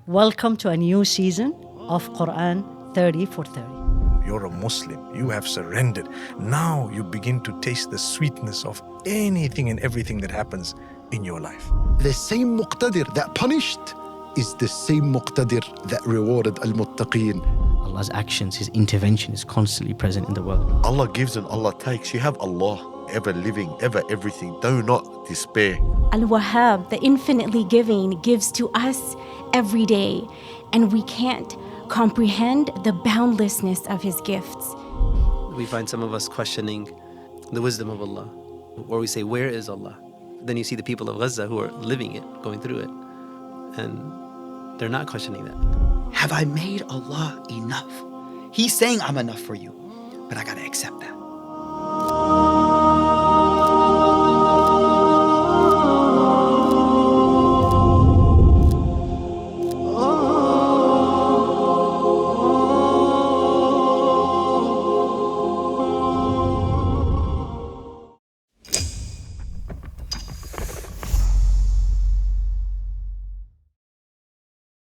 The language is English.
Welcome to a new season of Qur'an 30 for 30. You're a Muslim. You have surrendered. Now you begin to taste the sweetness of anything and everything that happens in your life. The same Muqtadir that punished is the same Muqtadir that rewarded Al-Muttaqeen. Allah's actions, His intervention is constantly present in the world. Allah gives and Allah takes. You have Allah, ever living, ever everything. Do not despair. Alwahab, the infinitely giving, gives to us every day, and we can't comprehend the boundlessness of His gifts. We find some of us questioning the wisdom of Allah, or we say, where is Allah? Then you see the people of Gaza who are living it, going through it, and they're not questioning that. Have I made Allah enough? He's saying I'm enough for you, but I gotta accept that.